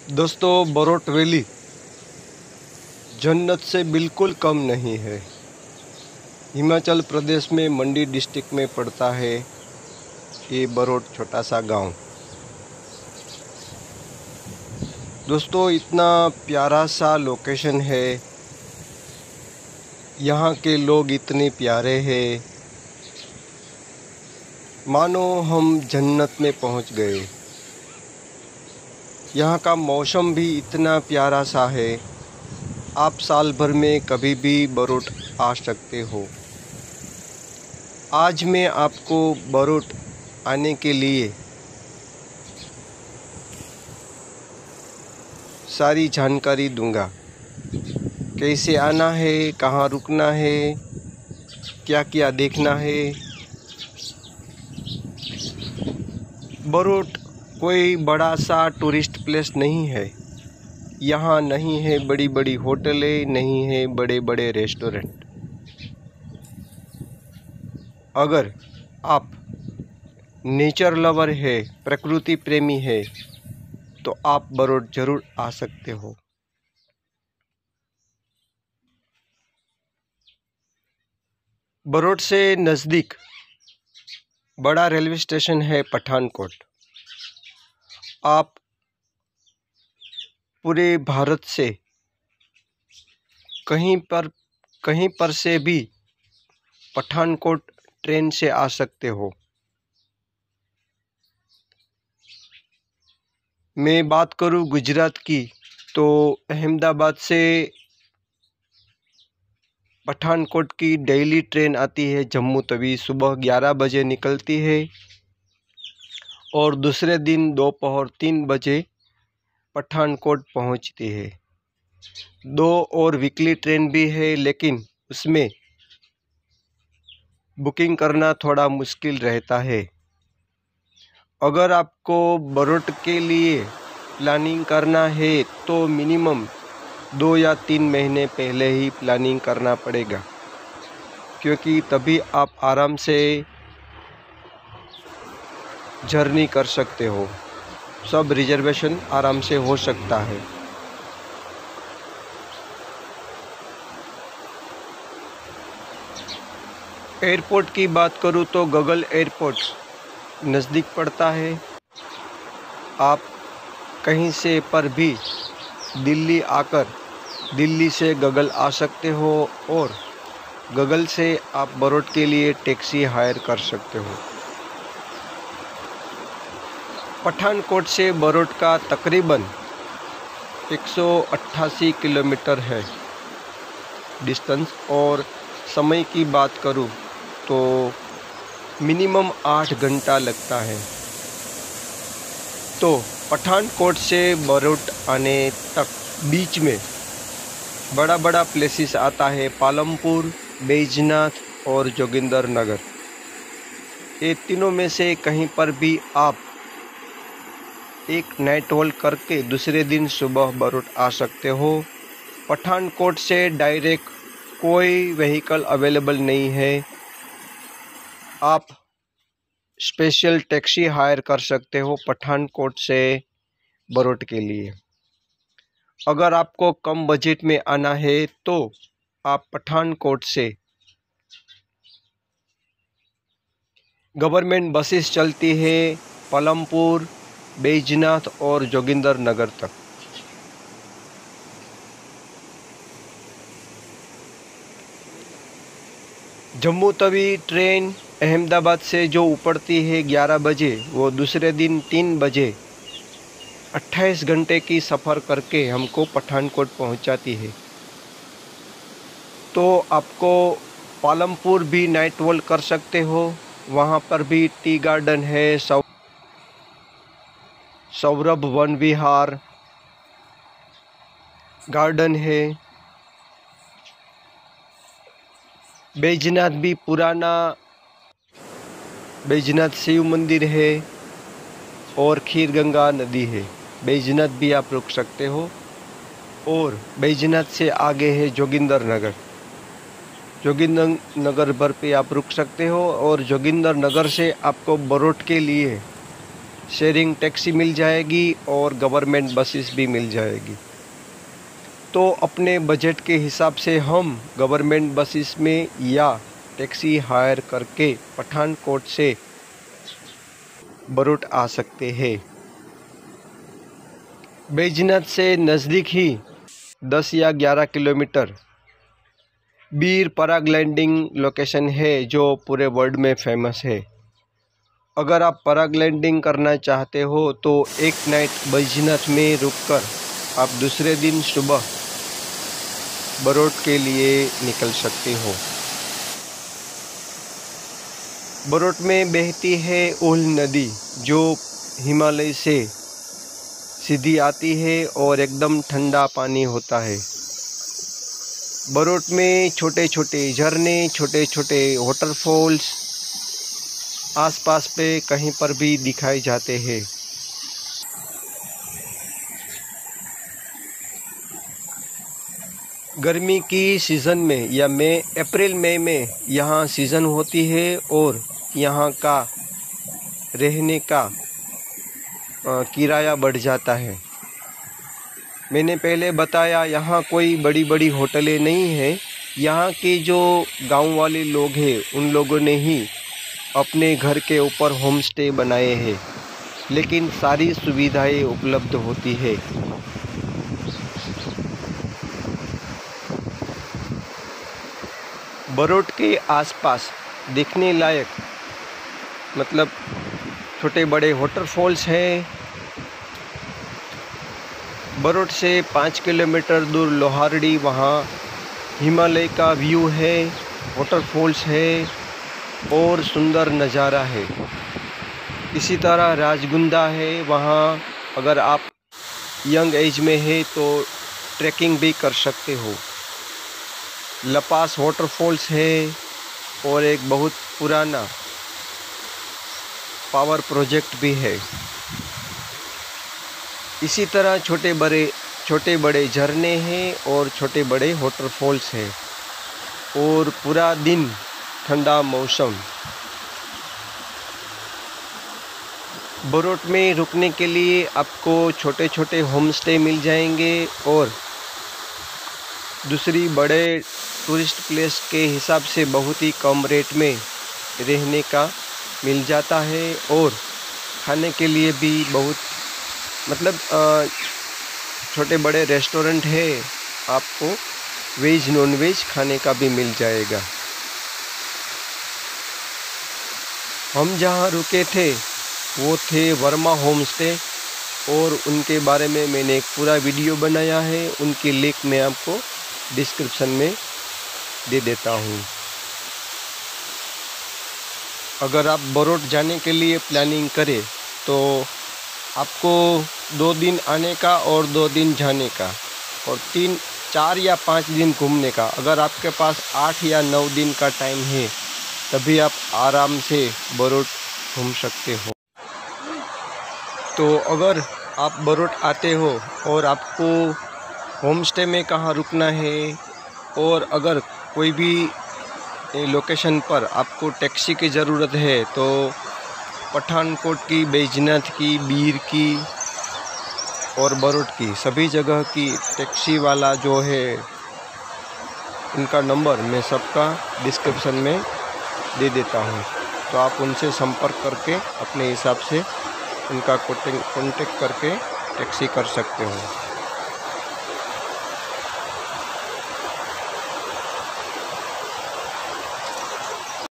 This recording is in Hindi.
दोस्तों, बरोट वैली जन्नत से बिल्कुल कम नहीं है। हिमाचल प्रदेश में मंडी डिस्ट्रिक्ट में पड़ता है ये बरोट छोटा सा गांव। दोस्तों, इतना प्यारा सा लोकेशन है, यहाँ के लोग इतने प्यारे हैं, मानो हम जन्नत में पहुँच गए। यहाँ का मौसम भी इतना प्यारा सा है, आप साल भर में कभी भी बरोट आ सकते हो। आज मैं आपको बरोट आने के लिए सारी जानकारी दूंगा। कैसे आना है, कहाँ रुकना है, क्या क्या देखना है। बरोट कोई बड़ा सा टूरिस्ट प्लेस नहीं है। यहाँ नहीं है बड़ी बड़ी होटलें, नहीं है बड़े बड़े रेस्टोरेंट। अगर आप नेचर लवर है, प्रकृति प्रेमी है, तो आप बरोट ज़रूर आ सकते हो। बरोट से नज़दीक बड़ा रेलवे स्टेशन है पठानकोट। आप पूरे भारत से कहीं पर से भी पठानकोट ट्रेन से आ सकते हो। मैं बात करूं गुजरात की, तो अहमदाबाद से पठानकोट की डेली ट्रेन आती है जम्मू तवी। सुबह 11 बजे निकलती है और दूसरे दिन दोपहर 3 बजे पठानकोट पहुंचती है। 2 और वीकली ट्रेन भी है, लेकिन उसमें बुकिंग करना थोड़ा मुश्किल रहता है। अगर आपको बरोट के लिए प्लानिंग करना है तो मिनिमम 2 या 3 महीने पहले ही प्लानिंग करना पड़ेगा, क्योंकि तभी आप आराम से जर्नी कर सकते हो। सब रिजर्वेशन आराम से हो सकता है। एयरपोर्ट की बात करूँ तो गगल एयरपोर्ट नज़दीक पड़ता है। आप कहीं से पर भी दिल्ली आकर दिल्ली से गगल आ सकते हो और गगल से आप बरोट के लिए टैक्सी हायर कर सकते हो। पठानकोट से बरोट का तकरीबन 188 किलोमीटर है डिस्टेंस। और समय की बात करूं तो मिनिमम 8 घंटा लगता है। तो पठानकोट से बरोट आने तक बीच में बड़ा बड़ा प्लेसेस आता है, पालमपुर, बैजनाथ और जोगिंदर नगर। ये तीनों में से कहीं पर भी आप एक नाइट होल्ड करके दूसरे दिन सुबह बरोट आ सकते हो। पठानकोट से डायरेक्ट कोई व्हीकल अवेलेबल नहीं है। आप स्पेशल टैक्सी हायर कर सकते हो पठानकोट से बरोट के लिए। अगर आपको कम बजट में आना है तो आप पठानकोट से गवर्नमेंट बसेस चलती है पालमपुर, बैजनाथ और जोगिंदर नगर तक। जम्मू तवी ट्रेन अहमदाबाद से जो उपड़ती है 11 बजे, वो दूसरे दिन 3 बजे 28 घंटे की सफ़र करके हमको पठानकोट पहुंचाती है। तो आपको पालमपुर भी नाइट वॉक कर सकते हो। वहाँ पर भी टी गार्डन है, सौरभ वन विहार गार्डन है। बैजनाथ भी पुराना बैजनाथ शिव मंदिर है और खीर गंगा नदी है। बैजनाथ भी आप रुक सकते हो। और बैजनाथ से आगे है जोगिंदर नगर। जोगिंदर नगर पर पे आप रुक सकते हो। और जोगिंदर नगर से आपको बरोट के लिए शेयरिंग टैक्सी मिल जाएगी और गवर्नमेंट बसेस भी मिल जाएगी। तो अपने बजट के हिसाब से हम गवर्नमेंट बसेस में या टैक्सी हायर करके पठानकोट से बरूट आ सकते हैं। बैजनाथ से नज़दीक ही 10 या 11 किलोमीटर बीर पैराग्लाइडिंग लोकेशन है जो पूरे वर्ल्ड में फेमस है। अगर आप पैराग्लाइडिंग करना चाहते हो तो एक नाइट बैजनाथ में रुककर आप दूसरे दिन सुबह बरूट के लिए निकल सकते हो। बरूट में बहती है ऊल नदी जो हिमालय से सीधी आती है और एकदम ठंडा पानी होता है। बरूट में छोटे छोटे झरने, छोटे छोटे वाटरफॉल्स आसपास पे कहीं पर भी दिखाई जाते हैं। गर्मी की सीज़न में या अप्रैल मई में यहाँ सीज़न होती है और यहाँ का रहने का किराया बढ़ जाता है। मैंने पहले बताया यहाँ कोई बड़ी बड़ी होटलें नहीं हैं। यहाँ के जो गांव वाले लोग हैं उन लोगों ने ही अपने घर के ऊपर होम स्टे बनाए हैं, लेकिन सारी सुविधाएं उपलब्ध होती है। बरूट के आसपास देखने लायक मतलब छोटे बड़े वाटरफॉल्स हैं। बरूट से 5 किलोमीटर दूर लोहारडी, वहाँ हिमालय का व्यू है, वाटरफॉल्स है और सुंदर नज़ारा है। इसी तरह राजगुंदा है, वहाँ अगर आप यंग एज में है तो ट्रैकिंग भी कर सकते हो। लपास वाटरफॉल्स है और एक बहुत पुराना पावर प्रोजेक्ट भी है। इसी तरह छोटे बड़े झरने हैं और छोटे बड़े वाटरफॉल्स हैं और पूरा दिन ठंडा मौसम। बरूट में रुकने के लिए आपको छोटे छोटे होम स्टे मिल जाएंगे और दूसरी बड़े टूरिस्ट प्लेस के हिसाब से बहुत ही कम रेट में रहने का मिल जाता है और खाने के लिए भी बहुत छोटे बड़े रेस्टोरेंट है, आपको वेज नॉन वेज खाने का भी मिल जाएगा। हम जहाँ रुके थे वो थे वर्मा होम स्टे और उनके बारे में मैंने एक पूरा वीडियो बनाया है, उनकी लिंक मैं आपको डिस्क्रिप्शन में दे देता हूँ। अगर आप बरूट जाने के लिए प्लानिंग करें तो आपको 2 दिन आने का और 2 दिन जाने का और 3, 4 या 5 दिन घूमने का। अगर आपके पास 8 या 9 दिन का टाइम है तभी आप आराम से बरूट घूम सकते हो। तो अगर आप बरूट आते हो और आपको होम स्टे में कहाँ रुकना है और अगर कोई भी लोकेशन पर आपको टैक्सी की ज़रूरत है तो पठानकोट की, बैजनाथ की, बीर की और बरूट की सभी जगह की टैक्सी वाला जो है उनका नंबर मैं सबका डिस्क्रिप्शन में दे देता हूँ, तो आप उनसे संपर्क करके अपने हिसाब से उनका कॉन्टेक्ट करके टैक्सी कर सकते हो।